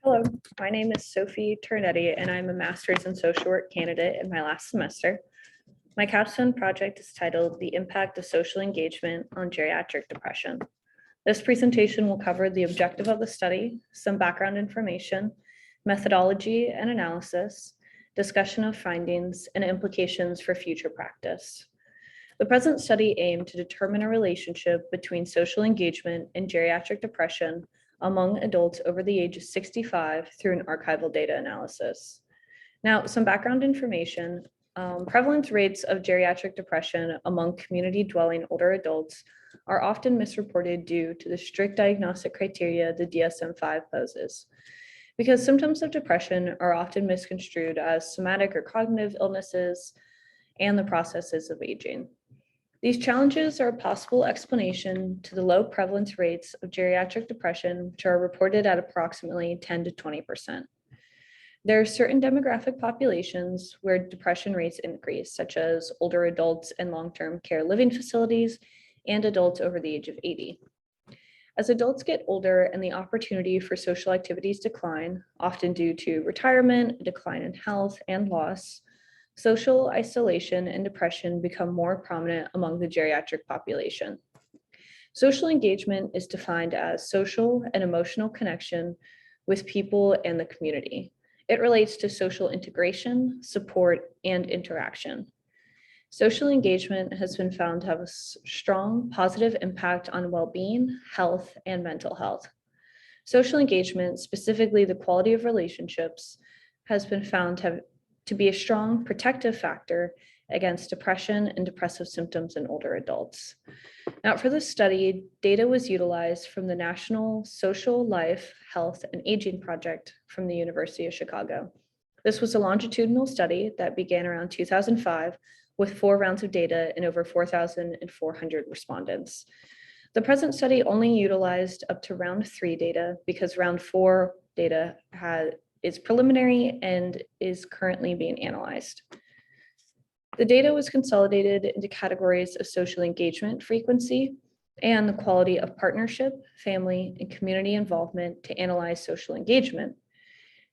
Hello, my name is Sophie Turinetti, and I'm a master's in social work candidate in my last semester. My capstone project is titled The Impact of Social Engagement on Geriatric Depression. This presentation will cover the objective of the study, some background information, methodology and analysis, discussion of findings, and implications for future practice. The present study aimed to determine a relationship between social engagement and geriatric depression among adults over the age of 65 through an archival data analysis. Now, some background information. Prevalence rates of geriatric depression among community-dwelling older adults are often misreported due to the strict diagnostic criteria the DSM-5 poses. Because symptoms of depression are often misconstrued as somatic or cognitive illnesses and the processes of aging. These challenges are a possible explanation to the low prevalence rates of geriatric depression, which are reported at approximately 10 to 20%. There are certain demographic populations where depression rates increase, such as older adults in long-term care living facilities and adults over the age of 80. As adults get older and the opportunity for social activities decline, often due to retirement, a decline in health, and loss, social isolation and depression become more prominent among the geriatric population. Social engagement is defined as social and emotional connection with people and the community. It relates to social integration, support, and interaction. Social engagement has been found to have a strong positive impact on well-being, health, and mental health. Social engagement, specifically the quality of relationships, has been found to be a strong protective factor against depression and depressive symptoms in older adults. Now, for this study, data was utilized from the National Social Life, Health, and Aging Project from the University of Chicago. This was a longitudinal study that began around 2005 with 4 rounds of data and over 4,400 respondents. The present study only utilized up to round 3 data because round 4 data is preliminary and is currently being analyzed. The data was consolidated into categories of social engagement frequency and the quality of partnership, family, and community involvement to analyze social engagement.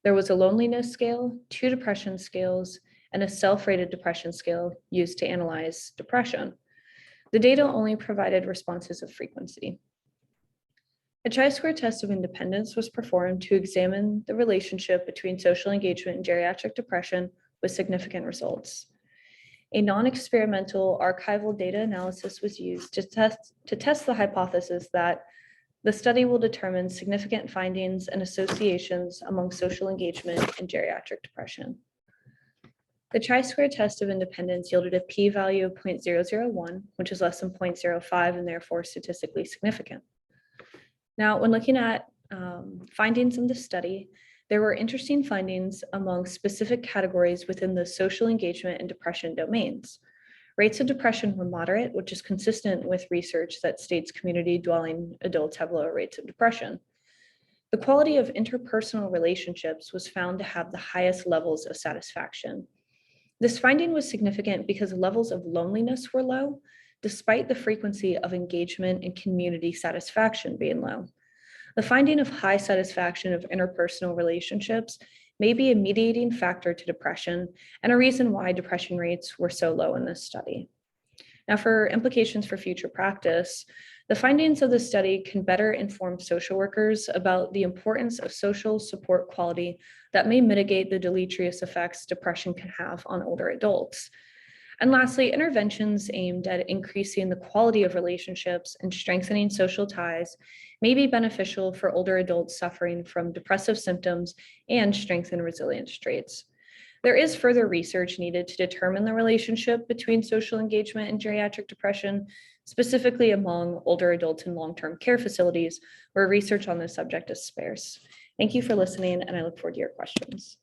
There was a loneliness scale, 2 depression scales, and a self-rated depression scale used to analyze depression. The data only provided responses of frequency. A chi-square test of independence was performed to examine the relationship between social engagement and geriatric depression with significant results. A non-experimental archival data analysis was used to test the hypothesis that the study will determine significant findings and associations among social engagement and geriatric depression. The chi-square test of independence yielded a p-value of 0.001, which is less than 0.05 and therefore statistically significant. Now, when looking at findings in the study, there were interesting findings among specific categories within the social engagement and depression domains. Rates of depression were moderate, which is consistent with research that states community-dwelling adults have lower rates of depression. The quality of interpersonal relationships was found to have the highest levels of satisfaction. This finding was significant because levels of loneliness were low, despite the frequency of engagement and community satisfaction being low. The finding of high satisfaction of interpersonal relationships may be a mediating factor to depression and a reason why depression rates were so low in this study. Now, for implications for future practice, the findings of the study can better inform social workers about the importance of social support quality that may mitigate the deleterious effects depression can have on older adults. And lastly, interventions aimed at increasing the quality of relationships and strengthening social ties may be beneficial for older adults suffering from depressive symptoms and strengthen resilience traits. There is further research needed to determine the relationship between social engagement and geriatric depression, specifically among older adults in long-term care facilities, where research on this subject is sparse. Thank you for listening, and I look forward to your questions.